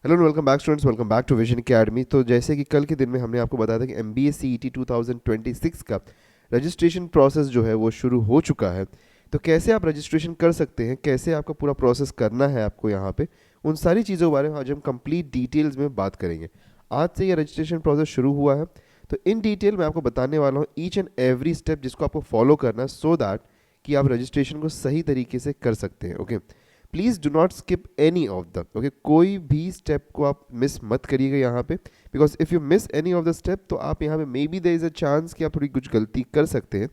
Hello and welcome back students, welcome back to Vision Academy. तो जैसे कि कल के दिन में हमने आपको बताया था कि MBA CET 2026 का रजिस्ट्रेशन प्रोसेस जो है वो शुरू हो चुका है। तो कैसे आप रजिस्ट्रेशन कर सकते हैं, कैसे आपका पूरा प्रोसेस करना है आपको यहाँ पे, उन सारी चीज़ों के बारे में आज हम कंप्लीट डिटेल्स में बात करेंगे। आज से ये रजिस्ट्रेशन प्रोसेस शुरू हुआ है, तो इन डिटेल मैं आपको बताने वाला हूँ ईच एंड एवरी स्टेप जिसको आपको फॉलो करना है सो दैट कि आप रजिस्ट्रेशन को सही तरीके से कर सकते हैं। Okay, please do not skip any of the, okay, कोई भी स्टेप को आप मिस मत करिएगा यहाँ पे, because if you miss any of the step तो आप यहाँ पे may be there is a chance कि आप थोड़ी कुछ गलती कर सकते हैं।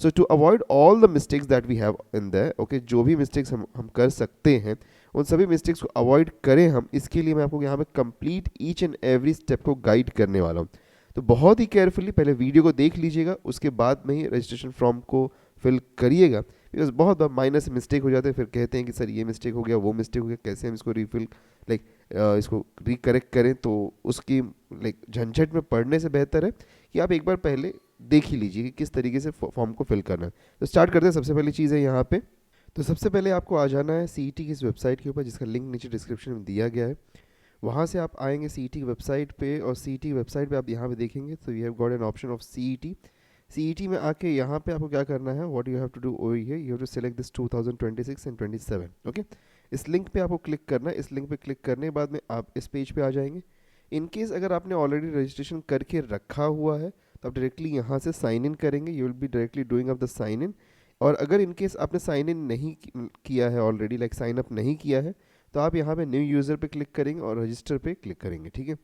So to avoid all the mistakes that we have in that, okay, जो भी मिस्टेक्स हम कर सकते हैं उन सभी मिस्टेक्स को अवॉइड करें हम, इसके लिए मैं आपको यहाँ पे complete each and every step को गाइड करने वाला हूँ। तो बहुत ही केयरफुली पहले वीडियो को देख लीजिएगा, उसके बाद में ही रजिस्ट्रेशन फॉर्म को फिल करिएगा। बिकॉज बहुत बार माइनर से मिस्टेक हो जाते हैं, फिर कहते हैं कि सर ये मिस्टेक हो गया, वो मिस्टेक हो गया, कैसे हम इसको रीफिल लाइक इसको रिकरेक्ट करें। तो उसकी लाइक झंझट में पढ़ने से बेहतर है कि आप एक बार पहले देख ही लीजिए कि किस तरीके से फॉर्म को फिल करना है। तो स्टार्ट करते हैं। सबसे पहली चीज़ है यहाँ पे, तो सबसे पहले आपको आ जाना है CET की इस वेबसाइट के ऊपर जिसका लिंक नीचे डिस्क्रिप्शन में दिया गया है। वहाँ से आप आएंगे CET की वेबसाइट पे, और CET की वेबसाइट पे आप यहाँ पे देखेंगे तो you have got an option of CET में आके यहाँ पे आपको क्या करना है, what you have to do over here, you have to select this 2026 and 27। Okay, इस लिंक पे आपको क्लिक करना है। इस लिंक पे क्लिक करने के बाद में आप इस पेज पे आ जाएंगे। इन केस अगर आपने ऑलरेडी रजिस्ट्रेशन करके रखा हुआ है तो आप डायरेक्टली यहाँ से साइन इन करेंगे, you will be directly doing of the sign in. और अगर इन केस आपने साइन इन नहीं किया है ऑलरेडी, लाइक साइन अप नहीं किया है, तो आप यहाँ पे न्यू यूज़र पे क्लिक करेंगे और रजिस्टर पे क्लिक करेंगे। ठीक है,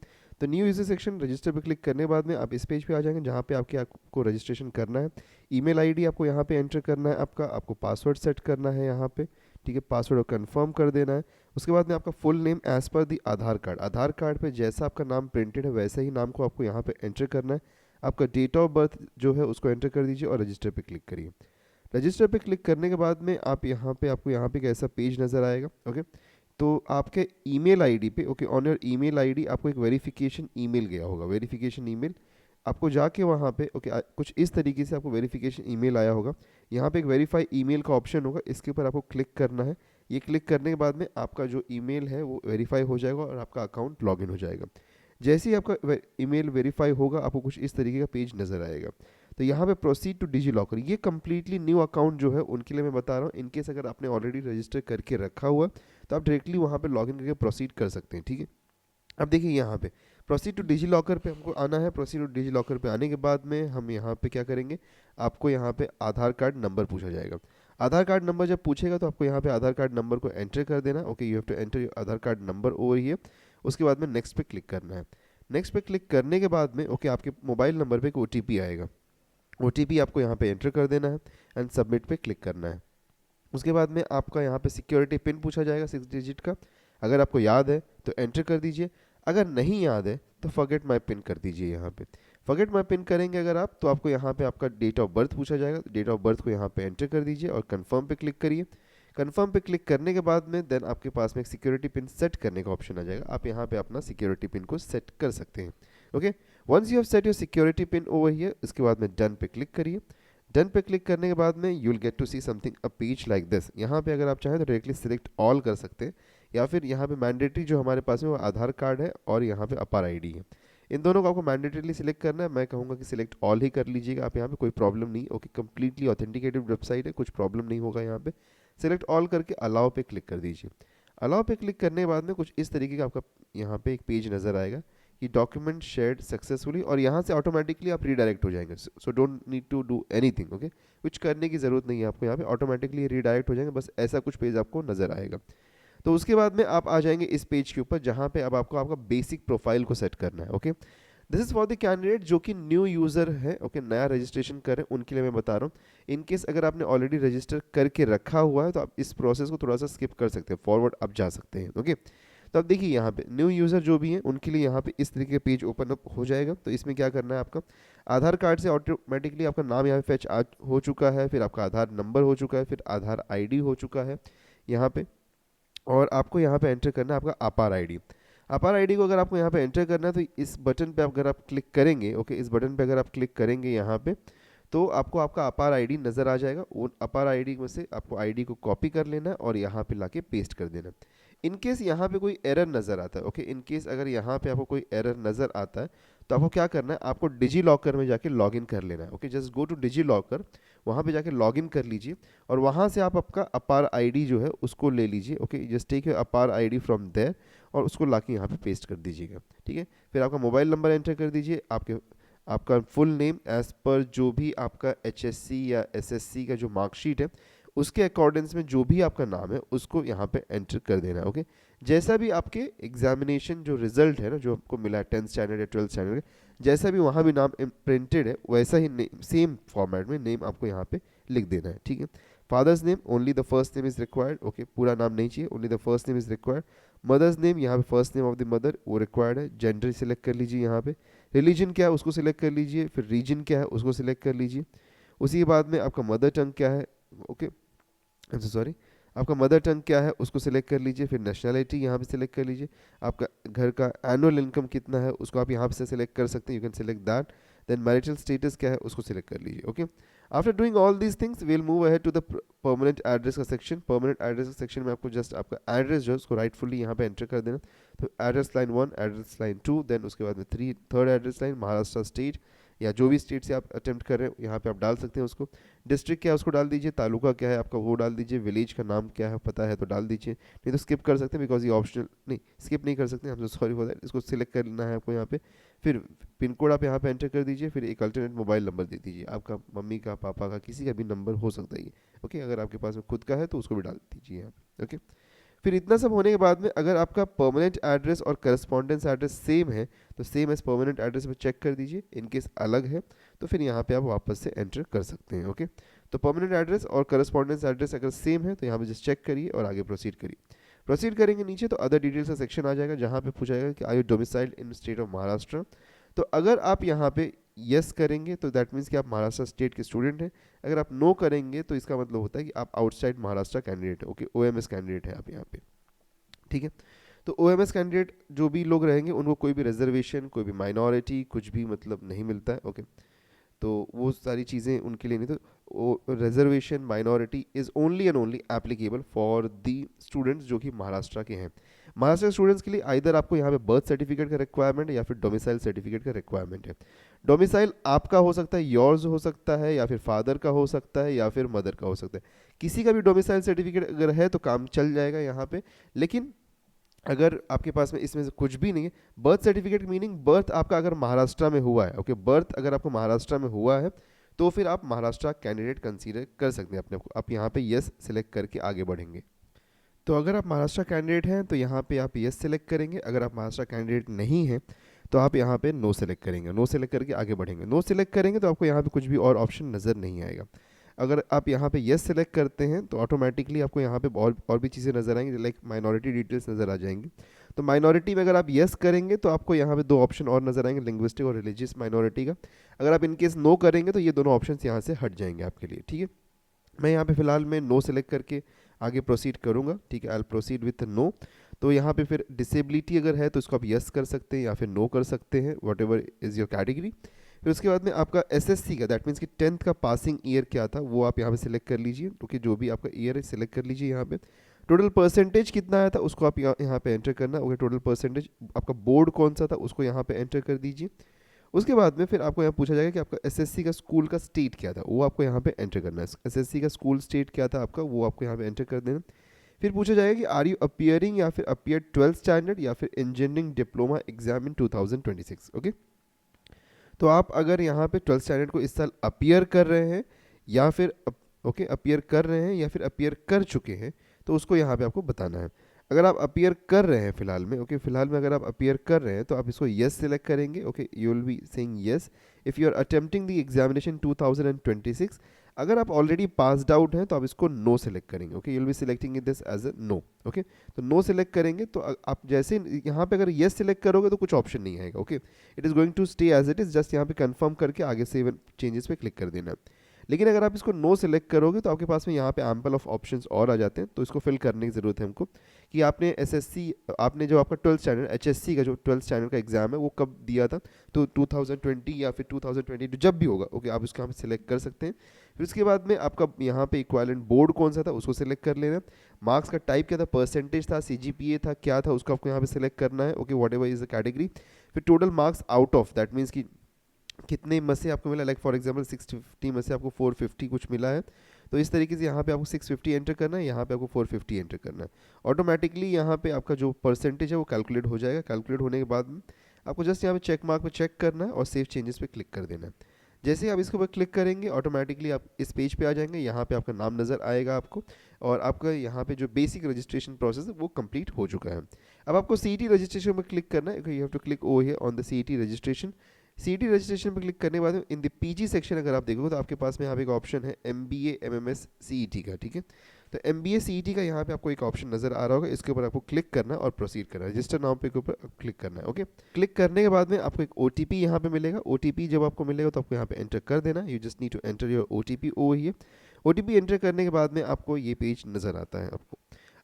तो न्यू यूज़र सेक्शन रजिस्टर पे क्लिक करने के बाद में आप इस पेज पे आ जाएंगे जहाँ पे आपको रजिस्ट्रेशन करना है। ईमेल आईडी आपको यहाँ पे एंटर करना है, आपको पासवर्ड सेट करना है यहाँ पे। ठीक है, पासवर्ड को कंफर्म कर देना है। उसके बाद में आपका फुल नेम एज पर दी आधार कार्ड पे जैसा आपका नाम प्रिंटेड है वैसे ही नाम को आपको यहाँ पे एंटर करना है। आपका डेट ऑफ बर्थ जो है उसको एंटर कर दीजिए और रजिस्टर पे क्लिक करिए। रजिस्टर पे क्लिक करने के बाद में आपको यहाँ पे एक ऐसा पेज नज़र आएगा। ओके, तो आपके ईमेल आईडी पे, okay, on your email ID आपको एक वेरिफिकेशन ईमेल गया होगा। वेरिफिकेशन ईमेल आपको जाके वहाँ पे, ओके, कुछ इस तरीके से आपको वेरिफिकेशन ईमेल आया होगा। यहाँ पे एक वेरीफाई ईमेल का ऑप्शन होगा, इसके ऊपर आपको क्लिक करना है। ये क्लिक करने के बाद में आपका जो ईमेल है वो वेरीफाई हो जाएगा और आपका अकाउंट लॉगिन हो जाएगा। जैसे ही आपका ईमेल वेरीफाई होगा आपको कुछ इस तरीके का पेज नज़र आएगा। तो यहाँ पे प्रोसीड टू डिजी लॉकर, ये कम्प्लीटली न्यू अकाउंट जो है उनके लिए मैं बता रहा हूँ। इनकेस अगर आपने ऑलरेडी रजिस्टर करके रखा हुआ तो आप डायरेक्टली वहाँ पे लॉगिन करके प्रोसीड कर सकते हैं। ठीक है, अब देखिए यहाँ पे प्रोसीड टू डिजी लॉकर पे हमको आना है। प्रोसीड टू डिजी लॉकर पे आने के बाद में हम यहाँ पे क्या करेंगे, आपको यहाँ पे आधार कार्ड नंबर पूछा जाएगा। आधार कार्ड नंबर जब पूछेगा तो आपको यहाँ पे आधार कार्ड नंबर को एंटर कर देना। Okay, you have to enter your Aadhaar card number over here. उसके बाद में नेक्स्ट पे क्लिक करना है। नेक्स्ट पे क्लिक करने के बाद में ओके आपके मोबाइल नंबर पे एक OTP आएगा। OTP आपको यहाँ पे एंटर कर देना है एंड सबमिट पे क्लिक करना है। उसके बाद में आपका यहाँ पे सिक्योरिटी पिन पूछा जाएगा 6 डिजिट का। अगर आपको याद है तो एंटर कर दीजिए, अगर नहीं याद है तो फॉरगेट माय पिन कर दीजिए। यहाँ पे फॉरगेट माय पिन करेंगे अगर आप, तो आपको यहाँ पे आपका डेट ऑफ बर्थ पूछा जाएगा। डेट ऑफ बर्थ को यहाँ पे एंटर कर दीजिए और कंफर्म पे क्लिक करिए। कंफर्म पे क्लिक करने के बाद में देन आपके पास में एक सिक्योरिटी पिन सेट करने का ऑप्शन आ जाएगा। आप यहाँ पे अपना सिक्योरिटी पिन को सेट कर सकते हैं। Okay, once you have set your security pin over here, इसके बाद में डन पे क्लिक करिए। डन पे क्लिक करने के बाद में you will get to see something a page like this. यहाँ पे अगर आप चाहें तो डायरेक्टली सिलेक्ट ऑल कर सकते हैं, या फिर यहाँ पे मैंडेटरी जो हमारे पास में वो आधार कार्ड है और यहाँ पे अपार आईडी है। इन दोनों को आपको मैंडेटरीली सिलेक्ट करना है। मैं कहूँगा कि सिलेक्ट ऑल ही कर लीजिएगा आप, यहाँ पे कोई प्रॉब्लम नहीं। ओके, कंप्लीटली ऑथेंटिकेटेड वेबसाइट है, कुछ प्रॉब्लम नहीं होगा। यहाँ पे सिलेक्ट ऑल करके अलाउ पे क्लिक कर दीजिए। अलाउ पे क्लिक करने के बाद में कुछ इस तरीके का आपका यहाँ पे एक पेज नज़र आएगा कि डॉक्यूमेंट शेयर्ड सक्सेसफुली, और यहाँ से ऑटोमेटिकली आप रीडायरेक्ट हो जाएंगे। So don't need to do anything. Okay, कुछ करने की ज़रूरत नहीं है आपको, यहाँ पे ऑटोमेटिकली रीडायरेक्ट हो जाएंगे। बस ऐसा कुछ पेज आपको नज़र आएगा। तो उसके बाद में आप आ जाएंगे इस पेज के ऊपर जहाँ पे अब आपको आपका बेसिक प्रोफाइल को सेट करना है। Okay, this is for the candidate जो कि न्यू यूज़र है। ओके, नया रजिस्ट्रेशन करें उनके लिए मैं बता रहा हूँ। इन केस अगर आपने ऑलरेडी रजिस्टर करके रखा हुआ है तो आप इस प्रोसेस को थोड़ा सा स्किप कर सकते हैं, फॉरवर्ड आप जा सकते हैं। ओके, तो अब देखिए यहाँ पे न्यू यूज़र जो भी हैं उनके लिए यहाँ पे इस तरीके का पेज ओपन अप हो जाएगा। तो इसमें क्या करना है, आपका आधार कार्ड से ऑटोमेटिकली आपका नाम यहाँ पे फेच हो चुका है, फिर आपका आधार नंबर हो चुका है, फिर आधार आईडी हो चुका है यहाँ पे, और आपको यहाँ पे एंटर करना है आपका अपार आईडी। अपार आईडी को अगर आपको यहाँ पे एंटर करना है तो इस बटन पे अगर आप क्लिक करेंगे, ओके, इस बटन पे अगर आप क्लिक करेंगे यहाँ पे तो आपको आपका अपार आईडी नज़र आ जाएगा। उन अपार आईडी में से आपको आईडी को कॉपी कर लेना है और यहाँ पे लाके पेस्ट कर देना है। इन केस यहाँ पे कोई एरर नज़र आता है, ओके, इन केस अगर यहाँ पे आपको कोई एरर नज़र आता है तो आपको क्या करना है, आपको डिजी लॉकर में जाके लॉगिन कर लेना है, okay, just go to DigiLocker, वहाँ पे जाके लॉगिन कर लीजिए और वहाँ से आप आपका अपार आईडी जो है उसको ले लीजिए, ओके, जस्ट टेक योर अपार आईडी फ्रॉम देयर और उसको लाके यहाँ पे पेस्ट कर दीजिएगा, ठीक है। फिर आपका मोबाइल नंबर एंटर कर दीजिए, आपका फुल नेम एज पर जो भी आपका HSC या SSC का जो मार्कशीट है उसके अकॉर्डेंस में जो भी आपका नाम है उसको यहाँ पे एंटर कर देना है, ओके। जैसा भी आपके एग्जामिनेशन जो रिजल्ट है ना, जो आपको मिला है 10th स्टैंडर्ड या 12th स्टैंडर्ड का, जैसा भी वहाँ भी नाम प्रिंटेड है वैसा ही सेम फॉर्मेट में नेम आपको यहाँ पे लिख देना है, ठीक है। Father's name only the first name is required, okay, पूरा नाम नहीं चाहिए, only the first name is required. Mother's name यहाँ पे first name of the mother वो रिक्वायर्ड है। जेंडर सिलेक्ट कर लीजिए यहाँ पे। रिलीजन क्या है उसको सिलेक्ट कर लीजिए, फिर रीजन क्या है उसको सिलेक्ट कर लीजिए। उसी के बाद में आपका मदर टंग क्या है, ओके, सॉरी, आपका मदर टंग क्या है उसको सिलेक्ट कर लीजिए। फिर नेशनैलिटी यहाँ पे सिलेक्ट कर लीजिए। आपका घर का एनुअल इनकम कितना है उसको आप यहाँ से सिलेक्ट कर सकते हैं, you can select that. Then marital status क्या है उसको सिलेक्ट कर लीजिए, okay. After doing all these things will move ahead to the permanent address का सेक्शन। परमानेंट एड्रेस का सेक्शन में आपको जस्ट आपका एड्रेस जो है उसको राइटफुली यहाँ पे एंटर कर देना। तो address line 1, address line 2, then उसके बाद में third address line Maharashtra state या जो भी स्टेट से आप अटेम्प्ट कर रहे हैं यहाँ पे आप डाल सकते हैं उसको। डिस्ट्रिक्ट क्या है उसको डाल दीजिए, तालुका क्या है आपका वो डाल दीजिए, विलेज का नाम क्या है पता है तो डाल दीजिए, नहीं तो स्किप कर सकते हैं बिकॉज ये ऑप्शनल, नहीं स्किप नहीं कर सकते, हम सॉरी फॉर दैट। इसको सिलेक्ट करना है आपको यहाँ पे। फिर पिन कोड आप यहाँ पे एंटर कर दीजिए। फिर एक अल्टरनेट मोबाइल नंबर दे दीजिए, आपका मम्मी का, पापा का, किसी का भी नंबर हो सकता है ये, ओके। अगर आपके पास में खुद का है तो उसको भी डाल दीजिए यहाँ पे, ओके। फिर इतना सब होने के बाद में अगर आपका परमानेंट एड्रेस और करस्पॉन्डेंस एड्रेस सेम है तो सेम एज परमानेंट एड्रेस पे चेक कर दीजिए। इन केस अलग है तो फिर यहाँ पे आप वापस से एंटर कर सकते हैं, ओके। तो परमानेंट एड्रेस और करस्पॉन्डेंस एड्रेस अगर सेम है तो यहाँ पे जस्ट चेक करिए और आगे प्रोसीड करिए। प्रोसीड करेंगे नीचे तो अदर डिटेल्स का सेक्शन आ जाएगा जहाँ पे पूछा जाएगा कि are you domiciled in state of Maharashtra. तो अगर आप यहाँ पे यस करेंगे तो दैट मीन्स कि आप महाराष्ट्र स्टेट के स्टूडेंट हैं। अगर आप नो करेंगे तो इसका मतलब होता है कि आप आउटसाइड महाराष्ट्र कैंडिडेट है, ओके, OMS कैंडिडेट है आप यहाँ पे, ठीक है। तो OMS कैंडिडेट जो भी लोग रहेंगे उनको कोई भी रिजर्वेशन, कोई भी माइनॉरिटी, कुछ भी मतलब नहीं मिलता है, ओके। तो वो सारी चीज़ें उनके लिए नहीं, तो reservation minority is only and only applicable for the students जो कि महाराष्ट्र के हैं। महाराष्ट्र के स्टूडेंट्स के लिए आइदर आपको यहाँ पे बर्थ सर्टिफिकेट का रिक्वायरमेंट है या फिर डोमिसाइल सर्टिफिकेट का रिक्वायरमेंट है। डोमिसाइल आपका हो सकता है, योर्स हो सकता है, या फिर फादर का हो सकता है, या फिर मदर का हो सकता है। किसी का भी डोमिसाइल सर्टिफिकेट अगर है तो काम चल जाएगा यहाँ पे। लेकिन अगर आपके पास में इसमें से कुछ भी नहीं है, बर्थ सर्टिफिकेट मीनिंग बर्थ आपका अगर महाराष्ट्र में हुआ है, ओके, बर्थ अगर आपको महाराष्ट्र में हुआ है तो फिर आप महाराष्ट्र कैंडिडेट कंसीडर कर सकते हैं अपने को। आप यहाँ पे यस सिलेक्ट करके आगे बढ़ेंगे। तो अगर आप महाराष्ट्र कैंडिडेट हैं तो यहाँ पे आप यस सिलेक्ट करेंगे। अगर आप महाराष्ट्र कैंडिडेट नहीं हैं तो आप यहाँ पे नो सिलेक्ट करेंगे। नो सिलेक्ट करके आगे बढ़ेंगे। नो सिलेक्ट करेंगे तो आपको यहाँ पे कुछ भी और ऑप्शन नज़र नहीं आएगा। अगर आप यहाँ पे यस सेलेक्ट करते हैं तो ऑटोमेटिकली आपको यहाँ पे और भी चीज़ें नज़र आएंगी, लाइक माइनॉरिटी डिटेल्स नज़र आ जाएंगी। तो माइनॉरिटी में अगर आप यस करेंगे तो आपको यहाँ पे 2 ऑप्शन और नज़र आएंगे, लिंग्विस्टिक और रिलीजियस माइनॉरिटी का। अगर आप इनकेस नो करेंगे तो ये दोनों ऑप्शन यहाँ से हट जाएंगे आपके लिए, ठीक है। मैं यहाँ पे फिलहाल मैं नो सेलेक्ट करके आगे प्रोसीड करूँगा, ठीक है। I will proceed with no. तो यहाँ पे फिर डिसेबिलिटी अगर है तो इसको आप यस कर सकते हैं या फिर नो कर सकते हैं, what ever is your category. फिर उसके बाद में आपका SSC का, दैट मीन्स कि 10th का पासिंग ईयर क्या था वो आप यहाँ पे सिलेक्ट कर लीजिए, क्योंकि जो भी आपका ईयर है सिलेक्ट कर लीजिए। यहाँ पे टोटल परसेंटेज कितना आया था उसको आप यहाँ पे एंटर करना, ओके। टोटल परसेंटेज आपका बोर्ड कौन सा था उसको यहाँ पे एंटर कर दीजिए। उसके बाद में फिर आपको यहाँ पूछा जाएगा कि आपका SSC का स्कूल का स्टेट क्या था, वो आपको यहाँ पे एंटर करना है। SSC का स्कूल स्टेट क्या था आपका, वो आपको यहाँ पे एंटर कर देना। फिर पूछा जाएगा कि आर यू अपियरिंग या फिर अपियर 12th स्टैंडर्ड या फिर engineering diploma exam in 2026, okay. तो आप अगर यहाँ पे 12th स्टैंडर्ड को इस साल अपियर कर रहे हैं या फिर ओके अपियर कर रहे हैं या फिर अपियर कर चुके हैं तो उसको यहाँ पे आपको बताना है। अगर आप अपियर कर रहे हैं फिलहाल में, ओके, फिलहाल में अगर आप अपियर कर रहे हैं तो आप इसको यस सिलेक्ट करेंगे, okay. You will be saying yes if you are attempting the examination 2026। अगर आप ऑलरेडी पास्ड आउट हैं तो आप इसको नो सेलेक्ट करेंगे, okay. You will be selecting this as a no, okay. तो नो सेलेक्ट करेंगे तो आप जैसे यहाँ पे अगर यस सिलेक्ट करोगे तो कुछ ऑप्शन नहीं आएगा, okay. It is going to stay as it is, just यहाँ पे कंफर्म करके आगे से चेंजेस पे क्लिक कर देना। लेकिन अगर आप इसको नो सेलेक्ट करोगे तो आपके पास में यहाँ पे एम्पल ऑफ ऑप्शंस और आ जाते हैं, तो इसको फिल करने की ज़रूरत है हमको कि आपने एसएससी, आपने जो आपका 12th स्टैंडर्ड एचएससी का जो 12th स्टैंडर्ड का एग्जाम है वो कब दिया था, तो 2020 या फिर 2022 जब भी होगा, ओके, आप उसको यहाँ पे सिलेक्ट कर सकते हैं। फिर उसके बाद में आपका यहाँ पे इक्वालेंट बोर्ड कौन सा था उसको सिलेक्ट कर लेना। मार्क्स का टाइप क्या था, परसेंटेज था, सीजीपीए था, क्या था, उसको आपको यहाँ पे सिलेक्ट करना है, okay, whatever is the category. फिर total marks out of, that means कि कितने में से आपको मिला, लाइक फॉर एग्जांपल 650 में से आपको 450 कुछ मिला है, तो इस तरीके से यहाँ पे आपको 650 एंटर करना है, यहाँ पे आपको 450 एंटर करना है। ऑटोमेटिकली यहाँ पे आपका जो परसेंटेज है वो कैलकुलेट हो जाएगा। कैलकुलेट होने के बाद में आपको जस्ट यहाँ पे चेक मार्क पे चेक करना है और सेव चेंजेस पे क्लिक कर देना है। जैसे ही आप इसके ऊपर क्लिक करेंगे ऑटोमेटिकली आप इस पेज पे आ जाएंगे, यहाँ पे आपका नाम नज़र आएगा आपको, और आपका यहाँ पे जो बेसिक रजिस्ट्रेशन प्रोसेस है वो कंप्लीट हो चुका है। अब आपको सीईटी रजिस्ट्रेशन पर क्लिक करना है, you have to click over here on the CET registration. CET registration पर क्लिक करने के बाद इन द पीजी सेक्शन अगर आप देखोगे तो आपके पास में यहाँ पे एक ऑप्शन है एमबीए एमएमएस सीईटी का, ठीक है। तो एमबीए सीईटी का यहाँ पे आपको एक ऑप्शन नजर आ रहा होगा, इसके ऊपर आपको क्लिक करना है और प्रोसीड करना है, रजिस्टर नाउ पे के ऊपर क्लिक करना है, ओके। क्लिक करने के बाद में आपको एक ओटीपी यहाँ पे मिलेगा। ओटीपी जब आपको मिलेगा तो आपको यहाँ पे एंटर कर देना, you just need to enter your OTP over here. OTP enter करने के बाद में आपको ये पेज नजर आता है आपको।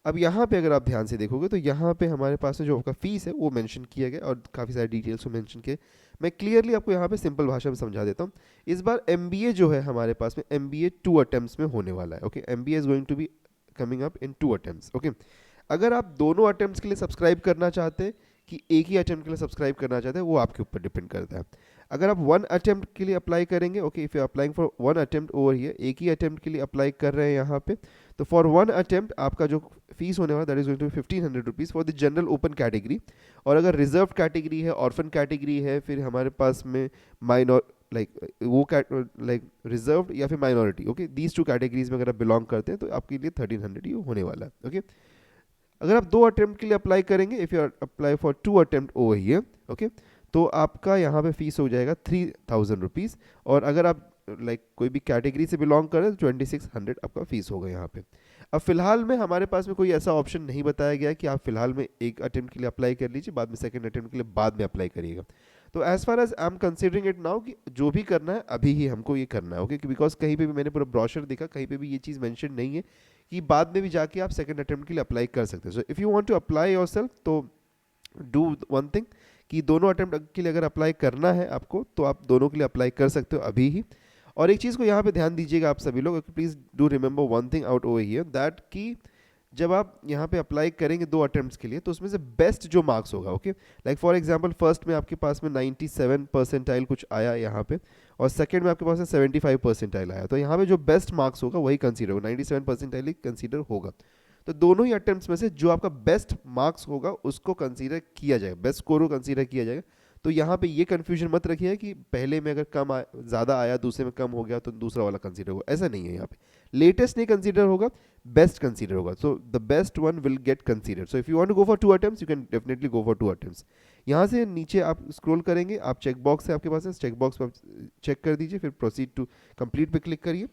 अब यहाँ पे अगर आप ध्यान से देखोगे तो यहाँ पे हमारे पास में जो आपका फीस है वो मेंशन किया गया और काफ़ी सारे डिटेल्स को मेंशन किए। मैं क्लियरली आपको यहाँ पे सिंपल भाषा में समझा देता हूँ। इस बार एमबीए जो है हमारे पास में एमबीए 2 अटेम्प्ट्स में होने वाला है, okay. MBA is going to be coming up in 2 attempts, okay. अगर आप दोनों अटेम्प्ट्स के लिए सब्सक्राइब करना चाहते हैं कि एक ही अटेम्प्ट के लिए सब्सक्राइब करना चाहते हैं, वो आपके ऊपर डिपेंड करता है। अगर आप 1 अटेम्प्ट के लिए अप्लाई करेंगे, okay, if you applying for 1 attempt over here, एक ही अटेम्प्ट के लिए अप्लाई कर रहे हैं यहाँ पे, तो फॉर 1 अटेम्प्ट आपका जो फीस होने वाला that is going to be 1500 rupees for the general open category. और अगर रिजर्व कैटेगरी है, ऑर्फन कैटेगरी है, फिर हमारे पास में माइनॉर लाइक रिजर्व या फिर माइनॉरिटी, ओके, दीज 2 कैटेगरीज में अगर आप बिलोंग करते हैं तो आपके लिए 1300 ये होने वाला है, ओके। अगर आप 2 अटेम्प्ट के लिए अप्लाई करेंगे, if you apply for 2 attempt over here, okay, तो आपका यहाँ पे फीस हो जाएगा 3000 रुपीज़। और अगर आप कोई भी कैटेगरी से बिलोंग करें तो 2600 आपका फीस होगा यहाँ पे। अब फिलहाल में हमारे पास में कोई ऐसा ऑप्शन नहीं बताया गया कि आप फिलहाल में एक अटेम्प्ट के लिए अप्लाई कर लीजिए, बाद में सेकंड अटेम्प्ट के लिए बाद में अप्लाई करिएगा। तो as far as I am considering it now कि जो भी करना है अभी ही हमको ये करना है, ओके, बिकॉज कहीं पे भी मैंने पूरा ब्रोशर देखा, कहीं पे भी ये चीज़ मेंशन नहीं है कि बाद में भी जाके आप सेकंड अटेम्प्ट के लिए अप्लाई कर सकते हैं। So if you want to apply yourself तो डू वन थिंग कि दोनों अटेम्प्ट के लिए अगर अप्लाई करना है आपको तो आप दोनों के लिए अप्लाई कर सकते हो अभी ही। और एक चीज़ को यहाँ पे ध्यान दीजिएगा आप सभी लोग, please do remember one thing out over here, that कि जब आप यहाँ पे अप्लाई करेंगे 2 अटेम्प्ट्स के लिए तो उसमें से बेस्ट जो मार्क्स होगा, okay, like for example first में आपके पास में 97 परसेंटाइल कुछ आया यहाँ पे, और सेकंड में आपके पास में 75 परसेंटाइल आया, तो यहाँ पे जो बेस्ट मार्क्स होगा वही कंसीडर होगा, 97 परसेंटाइल ही कंसीडर होगा। तो दोनों ही अटेम्प्ट्स में से जो आपका बेस्ट मार्क्स होगा उसको कंसीडर किया जाएगा, बेस्ट स्कोर को कंसीडर किया जाएगा। तो यहाँ पे ये कन्फ्यूजन मत रखिए कि पहले में अगर ज़्यादा आया दूसरे में कम हो गया तो दूसरा वाला कंसीडर होगा, ऐसा नहीं है। यहाँ पे लेटेस्ट नहीं कंसीडर होगा, बेस्ट कंसीडर होगा, so the best one will get consider. So if you want to go for 2 attempts you can definitely go for 2 attempts. यहाँ से नीचे आप स्क्रॉल करेंगे, आप चेक बॉक्स है आपके पास, चेक बॉक्स पर चेक कर दीजिए, फिर प्रोसीड टू कंप्लीट पे क्लिक करिए।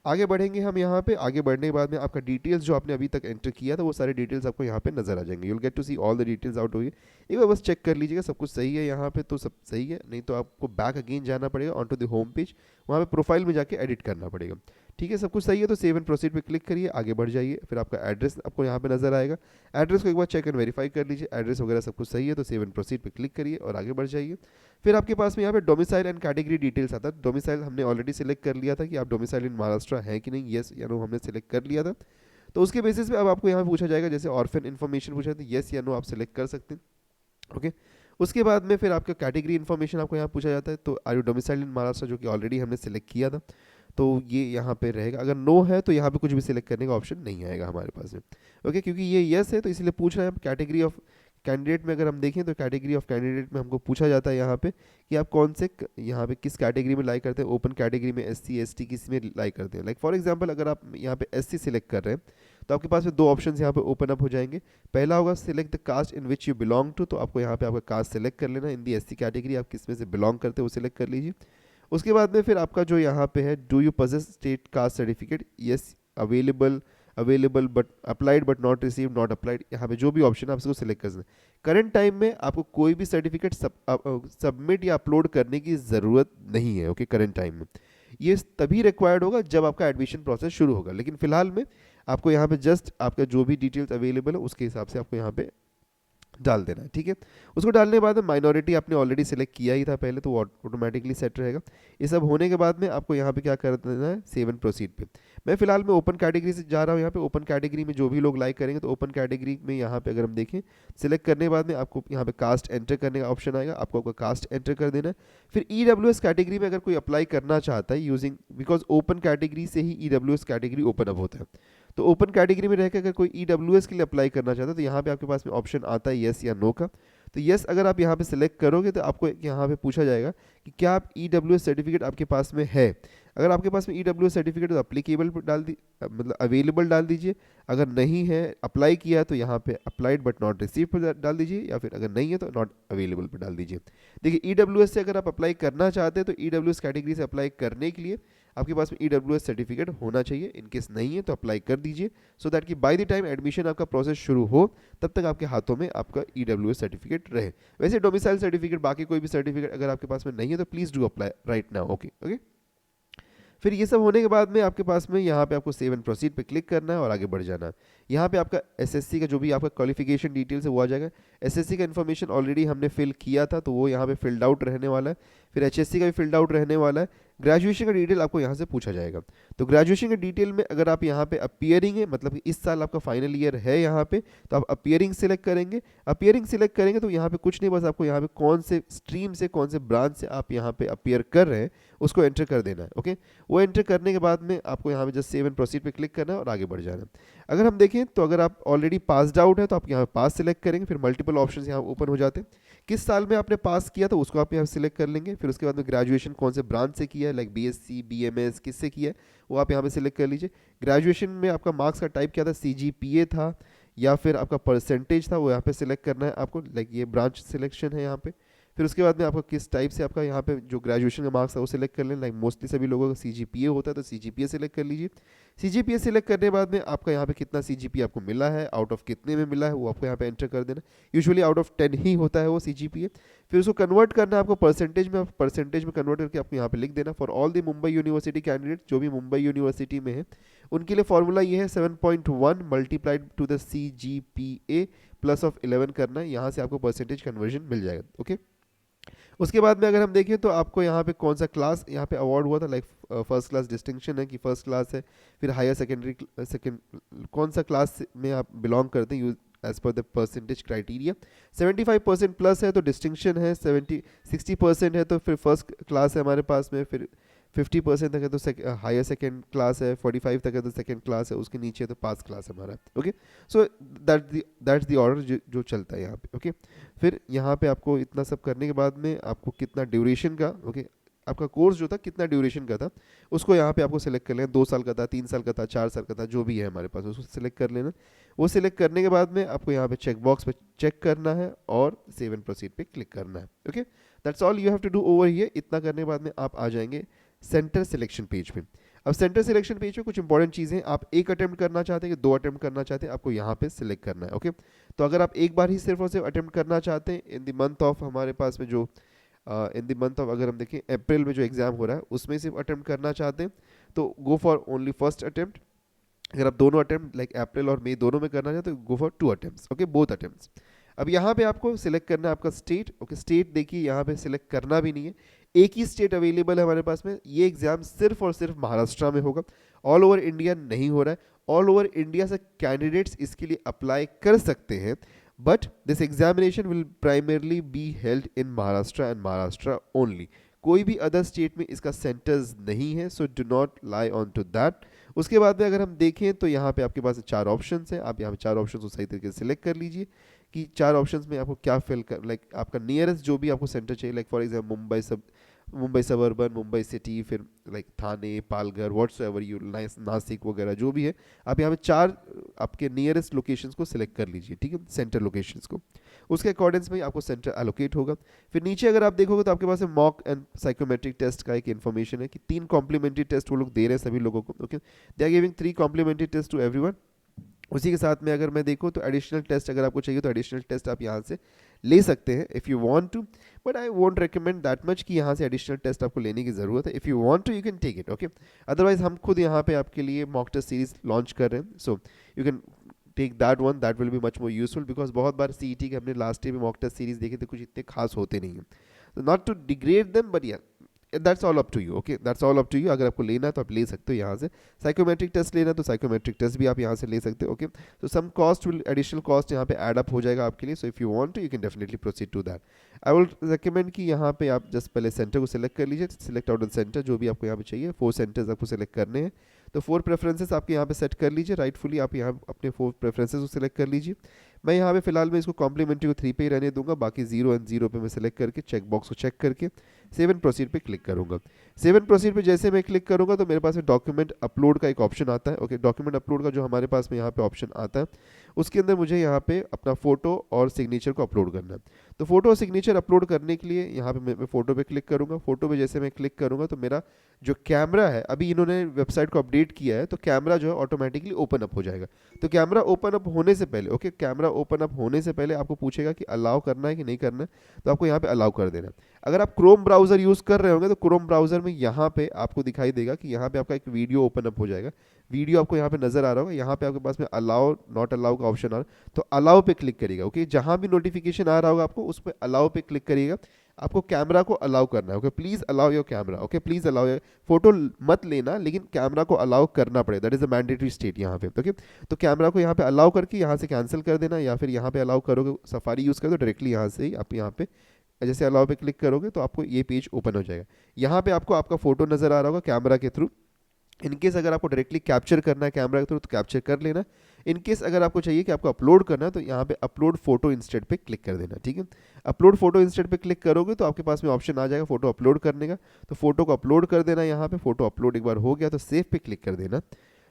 आगे बढ़ेंगे हम यहाँ पे। आगे बढ़ने के बाद में आपका डिटेल्स जो आपने अभी तक एंटर किया था वो सारे डिटेल्स आपको यहाँ पे नजर आ जाएंगे, you'll get to see all the details out हुई। एक बार बस चेक कर लीजिएगा सब कुछ सही है यहाँ पे तो सब सही है, नहीं तो आपको बैक अगेन जाना पड़ेगा on to the home page, वहाँ पे प्रोफाइल में जाके एडिट करना पड़ेगा। ठीक है, सब कुछ सही है तो सेव एंड प्रोसीड पे क्लिक करिए, आगे बढ़ जाइए। फिर आपका एड्रेस आपको यहाँ पे नजर आएगा, एड्रेस को एक बार चेक एंड वेरीफाई कर लीजिए, एड्रेस वगैरह सब कुछ सही है तो सेव एंड प्रोसीड पे क्लिक करिए और आगे बढ़ जाइए। फिर आपके पास में यहाँ पे डोमिसाइल एंड कैटेगरी डिटेल्स आता है। डोमिसाइल हमने ऑलरेडी सिलेक्ट कर लिया था कि आप डोमिसाइल इन महाराष्ट्र है कि नहीं, येस या नो हमने सिलेक्ट कर लिया था। तो उसके बेसिस पे अब आपको यहाँ पूछा जाएगा, जैसे ऑर्फन इन्फॉर्मेशन पूछा था, येस या नो आप सिलेक्ट कर सकते हैं, ओके। उसके बाद में फिर आपका कैटेगरी इन्फॉर्मेशन आपको यहाँ पूछा जाता है, तो आर यू डोमिसाइल इन महाराष्ट्र, जो कि ऑलरेडी हमने सिलेक्ट किया था, तो ये यहाँ पे रहेगा। अगर नो है तो यहाँ पे कुछ भी सिलेक्ट करने का ऑप्शन नहीं आएगा हमारे पास में, ओके, क्योंकि ये यस है तो इसलिए पूछ रहे हैं। कैटेगरी ऑफ कैंडिडेट में अगर हम देखें तो कैटेगरी ऑफ कैंडिडेट में हमको पूछा जाता है यहाँ पे कि आप कौन से यहाँ पे किस कैटेगरी में लाइक करते हैं। ओपन कैटेगरी में एससी एसटी किस में लाइक करते हैं। लाइक फॉर एग्जांपल अगर आप यहाँ पे एससी सिलेक्ट कर रहे हैं तो आपके पास में 2 ऑप्शंस यहाँ पे ओपन अप हो जाएंगे। पहला होगा select the caste in which you belong to, तो आपको यहाँ पे आपका कास्ट सिलेक्ट कर लेना, इन दी एससी कैटेगरी आप किस में से बिलोंग करते हैं वो सिलेक्ट कर लीजिए। उसके बाद में फिर आपका जो यहाँ पे है, do you possess state caste certificate, yes available but applied but not receive, not applied, यहाँ पे जो भी ऑप्शन है आप इसको सिलेक्ट कर सकते हैं। करंट टाइम में आपको कोई भी सर्टिफिकेट सबमिट या अपलोड करने की ज़रूरत नहीं है, ओके, करंट टाइम में। ये तभी रिक्वायर्ड होगा जब आपका एडमिशन प्रोसेस शुरू होगा, लेकिन फिलहाल में आपको यहाँ पे जस्ट आपका जो भी डिटेल्स अवेलेबल है उसके हिसाब से आपको यहाँ पे डाल देना है, ठीक है। उसको डालने के बाद में माइनॉरिटी आपने ऑलरेडी सेलेक्ट किया ही था पहले, तो वो ऑटोमेटिकली सेट रहेगा। ये सब होने के बाद में आपको यहाँ पे क्या कर देना है, सेव एंड प्रोसीड पे। मैं फिलहाल में ओपन कैटेगरी से जा रहा हूँ। यहाँ पे ओपन कैटेगरी में जो भी लोग लाइक करेंगे, तो ओपन कैटेगरी में यहाँ पे अगर हम देखें, सिलेक्ट करने के बाद में आपको यहाँ पे कास्ट एंटर करने का ऑप्शन आएगा, आपको आपका कास्ट एंटर कर देना है। फिर EWS कैटेगरी में अगर कोई अप्लाई करना चाहता है यूजिंग, बिकॉज ओपन कैटेगरी से ही EWS कैटेगरी ओपन अप होता है, तो ओपन कैटेगरी में रहकर अगर कोई EWS के लिए अप्लाई करना चाहता है तो यहाँ पे आपके पास में ऑप्शन आता है येस या नो का। तो येस अगर आप यहाँ पे सिलेक्ट करोगे तो आपको यहाँ पे पूछा जाएगा कि क्या आप EWS सर्टिफिकेट आपके पास में है। अगर आपके पास में EWS सर्टिफिकेट तो अप्लीकेबल पर डाल दी, मतलब अवेलेबल डाल दीजिए। अगर नहीं है, अप्लाई किया तो यहाँ पे अप्लाइड बट नॉट रिसीव पर डाल दीजिए, या फिर अगर नहीं है तो नॉट अवेलेबल पर डाल दीजिए। देखिए EWS से अगर आप अप्लाई करना चाहते हैं तो EWS कैटेगरी से अप्लाई करने के लिए आपके पास में EWS सर्टिफिकेट होना चाहिए। इनकेस नहीं है तो अप्लाई कर दीजिए, सो दैट कि बाय द टाइम एडमिशन आपका प्रोसेस शुरू हो तब तक आपके हाथों में आपका EWS सर्टिफिकेट रहे। वैसे डोमिसाइल सर्टिफिकेट, बाकी कोई भी सर्टिफिकेट अगर आपके पास में नहीं है तो please do apply right now. Okay okay. फिर ये सब होने के बाद में आपके पास में यहाँ पे आपको सेव एंड प्रोसीड पे क्लिक करना है और आगे बढ़ जाना है। यहाँ पे आपका एसएससी का जो भी आपका क्वालिफिकेशन डिटेल्स है वो आ जाएगा। एसएससी का इन्फॉर्मेशन ऑलरेडी हमने फिल किया था तो वो यहाँ पे फिल्ड आउट रहने वाला है। फिर एचएससी का भी फिल्ड आउट रहने वाला है। ग्रेजुएशन का डिटेल आपको यहाँ से पूछा जाएगा। तो ग्रेजुएशन के डिटेल में अगर आप यहाँ पे अपीयरिंग है, मतलब कि इस साल आपका फाइनल ईयर है यहाँ पे, तो आप अपीयरिंग सिलेक्ट करेंगे। अपीयरिंग सिलेक्ट करेंगे तो यहाँ पे कुछ नहीं, बस आपको यहाँ पे कौन से स्ट्रीम से, कौन से ब्रांच से आप यहाँ पे अपीयर कर रहे हैं उसको एंटर कर देना है। ओके, वो एंटर करने के बाद में आपको यहाँ पे जस्ट सेव एंड प्रोसीड पे क्लिक करना है और आगे बढ़ जाना है। अगर हम देखें तो अगर आप ऑलरेडी पास्ड आउट है तो आप यहाँ पास सिलेक्ट करेंगे, फिर मल्टीपल ऑप्शन यहाँ ओपन हो जाते हैं। किस साल में आपने पास किया तो उसको आप यहाँ सिलेक्ट कर लेंगे। फिर उसके बाद में ग्रेजुएशन कौन से ब्रांच से किया है, लाइक BSc BMS किससे किया है वो आप यहाँ पे सिलेक्ट कर लीजिए। ग्रेजुएशन में आपका मार्क्स का टाइप क्या था, CGPA था या फिर आपका परसेंटेज था, वो यहाँ पे सिलेक्ट करना है आपको, लाइक ये ब्रांच सिलेक्शन है यहाँ पे। फिर उसके बाद में आपका किस टाइप से आपका यहाँ पे जो ग्रेजुएशन का मार्क्स है वो सिलेक्ट कर लें, लाइक मोस्टली सभी लोगों का CGPA होता है तो CGPA सिलेक्ट कर लीजिए। CGPA सिलेक्ट करने के बाद में आपका यहाँ पे कितना CGPA आपको मिला है, आउट ऑफ कितने में मिला है वो आपको यहाँ पे एंटर कर देना। यूजुअली आउट ऑफ 10 ही होता है वो CGPA। फिर उसको कन्वर्ट करना है आपको परसेंटेज में, परसेंटेज में कन्वर्ट करके आपको यहाँ पे लिख देना। For all the Mumbai university candidate, जो भी मुंबई यूनिवर्सिटी में है उनके लिए फॉर्मूला ये है 7.1 multiplied to the CGPA plus of 11 करना है, यहाँ से आपको परसेंटेज कन्वर्जन मिल जाएगा। ओके, उसके बाद में अगर हम देखें तो आपको यहाँ पे कौन सा क्लास यहाँ पे अवार्ड हुआ था, लाइक फर्स्ट क्लास डिस्टिंक्शन है कि फर्स्ट क्लास है, फिर हायर सेकेंडरी सेकेंड कौन सा क्लास में आप बिलोंग करते हैं as per the percentage criteria. 75% plus है तो डिस्टिंक्शन है, 60% है तो फिर फर्स्ट क्लास है हमारे पास में, फिर 50% तक है तो हायर सेकेंड क्लास है, 45 तक है तो सेकेंड क्लास है, उसके नीचे तो पास क्लास है हमारा। Okay, so that's the order जो चलता है यहाँ पे। ओके, फिर यहाँ पे आपको इतना सब करने के बाद में आपको कितना ड्यूरेशन का, ओके, आपका कोर्स जो था कितना ड्यूरेशन का था उसको यहाँ पे आपको सिलेक्ट कर लेना। 2 साल का था, 3 साल का था, 4 साल का था, जो भी है हमारे पास उसको सिलेक्ट कर लेना। वो सिलेक्ट करने के बाद में आपको यहाँ पे चेक बॉक्स पे चेक करना है और सेव एंड प्रोसीड पे क्लिक करना है। Okay, that's all you have to do over here. इतना करने के बाद में आप आ जाएंगे सेंटर सिलेक्शन पेज पे। अब सेंटर सिलेक्शन पेज पे कुछ इंपॉर्टेंट चीज़ें, आप एक अटेम्प्ट करना चाहते हैं कि 2 अटेम्प्ट करना चाहते हैं, आपको यहाँ पे सिलेक्ट करना है। ओके, तो अगर आप एक बार ही सिर्फ और सिर्फ अटेम्प्ट करना चाहते हैं इन द मंथ ऑफ, हमारे पास में जो इन द मंथ ऑफ, अगर हम देखें अप्रैल में जो एग्जाम हो रहा है उसमें सिर्फ अटेम्प्ट करना चाहते हैं तो go for only first attempt. अगर आप दोनों अटेम्प्ट लाइक अप्रैल और मई दोनों में करना चाहते हैं तो गो for 2 attempts. Okay, both attempts. अब यहाँ पे आपको सिलेक्ट करना है आपका स्टेट। ओके, स्टेट देखिए यहाँ पे सिलेक्ट करना भी नहीं है, एक ही स्टेट अवेलेबल है हमारे पास में। ये एग्जाम सिर्फ और सिर्फ महाराष्ट्र में होगा, ऑल ओवर इंडिया नहीं हो रहा है। ऑल ओवर इंडिया से कैंडिडेट्स इसके लिए अप्लाई कर सकते हैं, but this examination will primarily be held in Maharashtra and Maharashtra only. कोई भी अदर स्टेट में इसका सेंटर्स नहीं है, so do not lie on to that. उसके बाद में अगर हम देखें तो यहाँ पे आपके पास 4 ऑप्शंस हैं, आप यहाँ पे 4 ऑप्शंस को सही तरीके से सिलेक्ट कर लीजिए कि 4 ऑप्शंस में आपको क्या फिल कर, लाइक आपका नियरेस्ट जो भी आपको सेंटर चाहिए, like for example Mumbai suburban, Mumbai city, फिर like Thane, Palghar, whatsoever you, Nashik वगैरह जो भी है, आप यहाँ पे 4 आपके नियरेस्ट लोकेशंस को सिलेक्ट कर लीजिए, ठीक है, सेंटर लोकेशंस को। उसके अकॉर्डिंग्स में आपको सेंटर एलोकेट होगा। फिर नीचे अगर आप देखोगे तो आपके पास मॉक एंड साइकोमेट्रिक टेस्ट का एक इन्फॉर्मेशन है कि 3 कॉम्प्लीमेंट्री टेस्ट वो लोग दे रहे हैं सभी लोगों को। Okay, they are giving 3 complimentary test to everyone. उसी के साथ में अगर मैं देखूँ तो एडिशनल टेस्ट अगर आपको चाहिए तो एडिशनल टेस्ट आप यहाँ से ले सकते हैं if you want to, but I won't recommend that much कि यहाँ से एडिशनल टेस्ट आपको लेने की ज़रूरत है. If you want to you can take it, okay. Otherwise हम खुद यहाँ पे आपके लिए मॉक टेस्ट सीरीज लॉन्च कर रहे हैं, so you can take that one, that will be much more useful. Because बहुत बार सीईटी के हमने लास्ट ईयर में मॉक टेस्ट सीरीज देखे थे, कुछ इतने खास होते नहीं हैं. Not to degrade them, but yeah that's all up to you, okay, that's all up to you. अगर आपको लेना है तो आप ले सकते हो यहाँ से. साइकोमेट्रिक टेस्ट लेना है तो साइकोमेट्रिक टेस्ट भी आप यहाँ से ले सकते हो, ओके. तो some cost will, additional cost यहाँ पे ऐड अप हो जाएगा आपके लिए. So if you want to you can definitely proceed to that. I will recommend कि यहाँ पे आप जस्ट पहले सेंटर को सिलेक्ट कर लीजिए. सिलेक्ट आउट द सेंटर जो भी आपको यहाँ पे चाहिए. 4 सेंटर्स आपको सिलेक्ट करने हैं, तो 4 प्रेफरेंसेस आपके यहाँ पे सेट कर लीजिए. राइटफुली आप यहाँ अपने 4 प्रेफरेंसेस को सिलेक्ट कर लीजिए. मैं यहाँ पे फिलहाल मैं इसको कॉम्प्लीमेंट्री को 3 पे ही रहने दूंगा. बाकी 0 एंड 0 पे मैं सिलेक्ट करके चेक बॉक्स को चेक करके सेव एंड प्रोसीड पे क्लिक करूंगा. सेव एंड प्रोसीड पे जैसे मैं क्लिक करूंगा तो मेरे पास में डॉक्यूमेंट अपलोड का एक ऑप्शन आता है, ओके. डॉक्यूमेंट अपलोड का जो हमारे पास में यहाँ पे ऑप्शन आता है, उसके अंदर मुझे यहाँ पे अपना फोटो और सिग्नेचर को अपलोड करना है. तो फोटो और सिग्नेचर अपलोड करने के लिए यहाँ पे मैं फोटो पे क्लिक करूंगा. फोटो पे जैसे मैं क्लिक करूंगा तो मेरा जो कैमरा है, अभी इन्होंने वेबसाइट को अपडेट किया है, तो कैमरा जो है ऑटोमेटिकली ओपन अप हो जाएगा. तो कैमरा ओपन अप होने से पहले, ओके, कैमरा ओपन अप होने से पहले आपको पूछेगा कि अलाउ करना है कि नहीं करना है, तो आपको यहाँ पे अलाउ कर देना है. अगर आप क्रोम ब्राउजर यूज कर रहे होंगे तो क्रोम ब्राउजर में यहाँ पे आपको दिखाई देगा कि यहाँ पे आपका एक वीडियो ओपन अप हो जाएगा. वीडियो आपको यहाँ पे नजर आ रहा होगा. यहाँ पे आपके पास में अलाउ नॉट अलाउ का ऑप्शन आ रहा है, तो अलाउ पे क्लिक करिएगा, ओके. जहाँ भी नोटिफिकेशन आ रहा होगा आपको उस पर अलाउ पे क्लिक करिएगा. आपको कैमरा को अलाउ करना है, okay. Please allow your camera, okay. Please allow your, photo मत लेना लेकिन कैमरा को अलाउ करना पड़ेगा. That is a mandatory state यहाँ पे, ओके. तो कैमरा को यहाँ पे अलाउ करके यहाँ से कैंसिल कर देना, या फिर यहाँ पे अलाउ करोगे, सफारी यूज कर दो डायरेक्टली यहाँ से ही. आप यहाँ पे जैसे अलाउ पे क्लिक करोगे तो आपको ये पेज ओपन हो जाएगा. यहाँ पे आपको आपका फोटो नजर आ रहा होगा कैमरा के थ्रू. इनकेस अगर आपको डायरेक्टली कैप्चर करना है कैमरा के थ्रू तो कैप्चर कर लेना. इनकेस अगर आपको चाहिए कि आपको अपलोड करना है तो यहाँ पे अपलोड फोटो इंस्टेड पे क्लिक कर देना, ठीक है. अपलोड फोटो इंस्टेड पे क्लिक करोगे तो आपके पास में ऑप्शन आ जाएगा फोटो अपलोड करने का. तो फोटो को अपलोड कर देना. यहाँ पे फोटो अपलोड एक बार हो गया तो सेव पे क्लिक कर देना.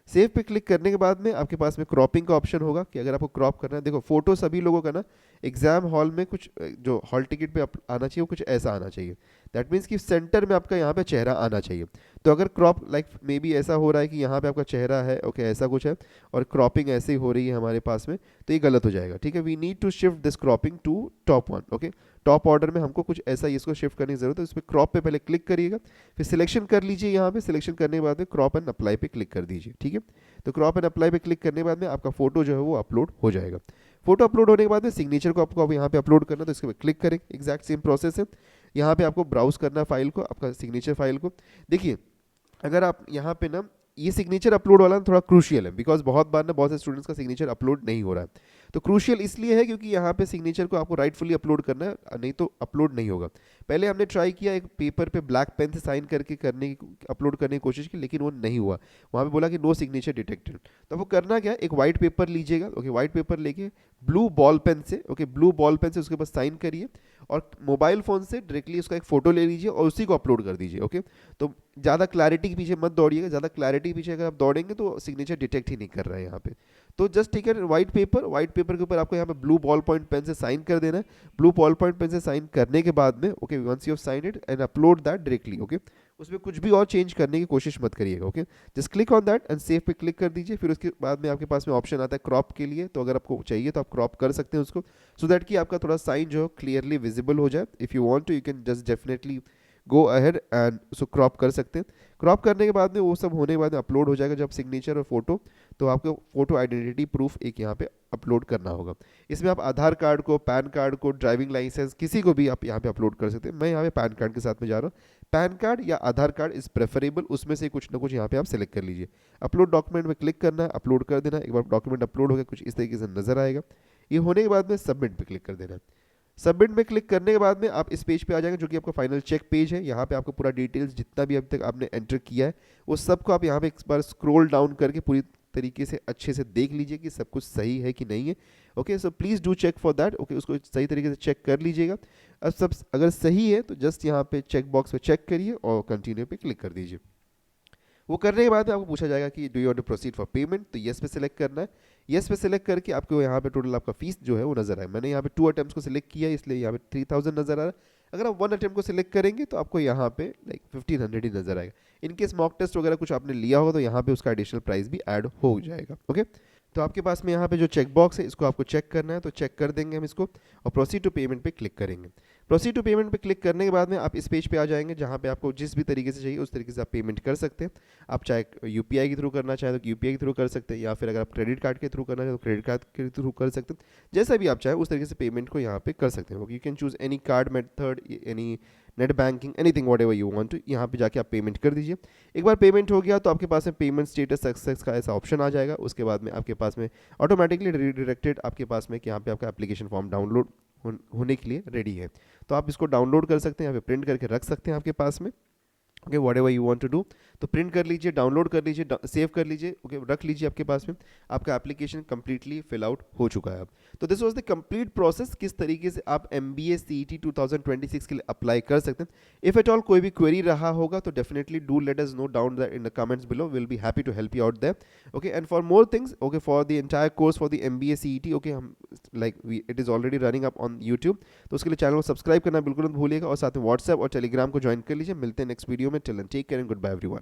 सेव पे क्लिक करने के बाद में आपके पास में क्रॉपिंग का ऑप्शन होगा कि अगर आपको क्रॉप करना है. देखो फोटो सभी लोगों का ना एग्जाम हॉल में कुछ जो हॉल टिकट पे आना चाहिए वो कुछ ऐसा आना चाहिए. दैट मीन्स कि सेंटर में आपका यहाँ पे चेहरा आना चाहिए. तो अगर क्रॉप लाइक मे बी ऐसा हो रहा है कि यहाँ पे आपका चेहरा है, ओके, ऐसा कुछ है, और क्रॉपिंग ऐसे ही हो रही है हमारे पास में, तो ये गलत हो जाएगा, ठीक है. We need to shift this cropping to top one, okay. Top order में हमको कुछ ऐसा इसको शिफ्ट करने की जरूरत है. इस पर क्रॉप पे पहले क्लिक करिएगा, फिर सिलेक्शन कर लीजिए. यहाँ पे सिलेक्शन करने के बाद में क्रॉप एंड अप्लाई पे क्लिक कर दीजिए, ठीक है. तो क्रॉप एंड अप्लाई पे क्लिक करने के बाद में आपका फोटो जो है वो अपलोड हो जाएगा. फोटो अपलोड होने के बाद में सिग्नेचर को आपको अब यहाँ पे अपलोड करना है, तो इसके पे क्लिक करें. एग्जैक्ट सेम प्रोसेस है. यहाँ पे आपको ब्राउज करना है फाइल को, आपका सिग्नेचर फाइल को. देखिए अगर आप यहाँ पे ना ये सिग्नेचर अपलोड वाला थोड़ा क्रूशियल है, बिकॉज बहुत बार ना बहुत से स्टूडेंट्स का सिग्नेचर अपलोड नहीं हो रहा है. तो क्रूशियल इसलिए है क्योंकि यहाँ पे सिग्नेचर को आपको राइटफुली अपलोड करना है, नहीं तो अपलोड नहीं होगा. पहले हमने ट्राई किया एक पेपर पे ब्लैक पेन से साइन करके अपलोड करने की कोशिश की, लेकिन वो नहीं हुआ. वहाँ पे बोला कि नो सिग्नेचर डिटेक्टेड. तो आपको करना क्या, एक व्हाइट पेपर लीजिएगा, ओके. व्हाइट पेपर लेके ब्लू बॉल पेन से, ओके, ब्लू बॉल पेन से उसके ऊपर साइन करिए, और मोबाइल फ़ोन से डायरेक्टली उसका एक फ़ोटो ले लीजिए और उसी को अपलोड कर दीजिए, ओके. तो ज़्यादा क्लैरिटी के पीछे मत दौड़िएगा. ज़्यादा क्लैरिटी के पीछे अगर आप दौड़ेंगे तो सिग्नेचर डिटेक्ट ही नहीं कर रहा है यहाँ पे. तो जस्ट ठीक है, व्हाइट पेपर के ऊपर आपको यहाँ पे ब्लू बॉल पॉइंट पेन से साइन कर देना है. ब्लू बॉल पॉइंट पेन से साइन करने के बाद में, okay, once you have signed it and upload that directly, okay. उसमें कुछ भी और चेंज करने की कोशिश मत करिएगा, okay. Just click on that and save पे क्लिक कर दीजिए. फिर उसके बाद में आपके पास में ऑप्शन आता है क्रॉप के लिए. तो अगर आपको चाहिए तो आप क्रॉप कर सकते हैं उसको, सो दैट कि आपका थोड़ा साइन जो क्लियरली विजिबल हो जाए. If you want to you can just definitely go ahead and उसको क्रॉप कर सकते हैं. क्रॉप करने के बाद में वो सब होने के बाद में अपलोड हो जाएगा जब सिग्नेचर और फोटो. तो आपको फोटो आइडेंटिटी प्रूफ एक यहाँ पे अपलोड करना होगा. इसमें आप आधार कार्ड को, पैन कार्ड को, ड्राइविंग लाइसेंस, किसी को भी आप यहाँ पे अपलोड कर सकते हैं. मैं यहाँ पे पैन कार्ड के साथ में जा रहा हूँ. पैन कार्ड या आधार कार्ड इज प्रेफरेबल, उसमें से कुछ ना कुछ यहाँ पे आप सेलेक्ट कर लीजिए. अपलोड डॉक्यूमेंट में क्लिक करना है, अपलोड कर देना. एक बार डॉक्यूमेंट अपलोड हो गया कुछ इस तरीके से नजर आएगा. ये होने के बाद में सबमिट पे क्लिक कर देना है. सबमिट में क्लिक करने के बाद में आप इस पेज पे आ जाएंगे जो कि आपका फाइनल चेक पेज है. यहाँ पे आपको पूरा डिटेल्स जितना भी अभी तक आपने एंटर किया है वो सबको आप यहाँ पे एक बार स्क्रॉल डाउन करके पूरी तरीके से अच्छे से देख लीजिए कि सब कुछ सही है कि नहीं है, okay. So please do check for that, okay. उसको सही तरीके से चेक कर लीजिएगा. अब सब अगर सही है तो जस्ट यहाँ पे चेक बॉक्स पे चेक करिए और कंटिन्यू पे क्लिक कर दीजिए. वो करने के बाद में आपको पूछा जाएगा कि do you want to proceed for payment. तो येस पे सिलेक्ट करना है. येस पे सिलेक्ट करके आपको यहाँ पे टोटल आपका फीस जो है वो नजर आए. मैंने यहाँ पे 2 अटेम्प्ट्स को सिलेक्ट किया इसलिए यहाँ पे 3000 नजर आ रहा है. अगर आप 1 अटेम्प्ट को सिलेक्ट करेंगे तो आपको यहाँ पे लाइक 1500 ही नजर आएगा. इनकेस मॉक टेस्ट वगैरह कुछ आपने लिया होगा तो यहाँ पे उसका एडिशनल प्राइस भी ऐड हो जाएगा, ओके. तो आपके पास में यहाँ पे जो चेक बॉक्स है इसको आपको चेक करना है, तो चेक कर देंगे हम इसको और प्रोसीड टू पेमेंट पे क्लिक करेंगे. प्रोसीड टू पेमेंट पे क्लिक करने के बाद में आप इस पेज पे आ जाएंगे, जहाँ पे आपको जिस भी तरीके से चाहिए उस तरीके से आप पेमेंट कर सकते हैं। आप चाहे यूपीआई के थ्रू करना चाहें तो यूपीआई के थ्रू कर सकते हैं, या फिर अगर आप क्रेडिट कार्ड के थ्रू करना चाहें तो क्रेडिट कार्ड के थ्रू कर सकते हैं। जैसा भी आप चाहें उस तरीके से पेमेंट को यहाँ पे कर सकते हैं। You can choose any card method, any net banking, anything whatever you want to. यहाँ पे जाके आप पेमेंट कर दीजिए। एक बार पेमेंट हो गया तो आपके पास में पेमेंट स्टेटस सक्सेस का ऐसा ऑप्शन आ जाएगा। उसके बाद में आपके पास में ऑटोमेटिकली रिडायरेक्टेड आपके पास में कि यहाँ पे आपका एप्लीकेशन फॉर्म डाउनलोड होने के लिए रेडी है। तो आप इसको डाउनलोड कर सकते हैं, यहाँ पे प्रिंट करके रख सकते हैं आपके पास में। Okay, whatever you want to do, तो प्रिंट कर लीजिए, डाउनलोड कर लीजिए, सेव कर लीजिए, ओके, रख लीजिए आपके पास में। आपका एप्लीकेशन कंप्लीटली फिल आउट हो चुका है अब। तो this was the complete process, किस तरीके से आप MBA CET 2026 के लिए अप्लाई कर सकते हैं। इफ एट ऑल कोई भी क्वेरी रहा होगा तो definitely do let us know down in the comments below, will be happy to help you out there. Okay, and for more things, okay, for the entire course for the MBA CET, okay, हम like it is already running up on YouTube, तो उसके लिए channel को subscribe करना बिल्कुल मत भूलिएगा, और साथ में व्हाट्सएप और टेलीग्राम को ज्वाइन कर लीजिए। मिलते हैं नेक्स्ट वीडियो में। Till then take care and goodbye everyone.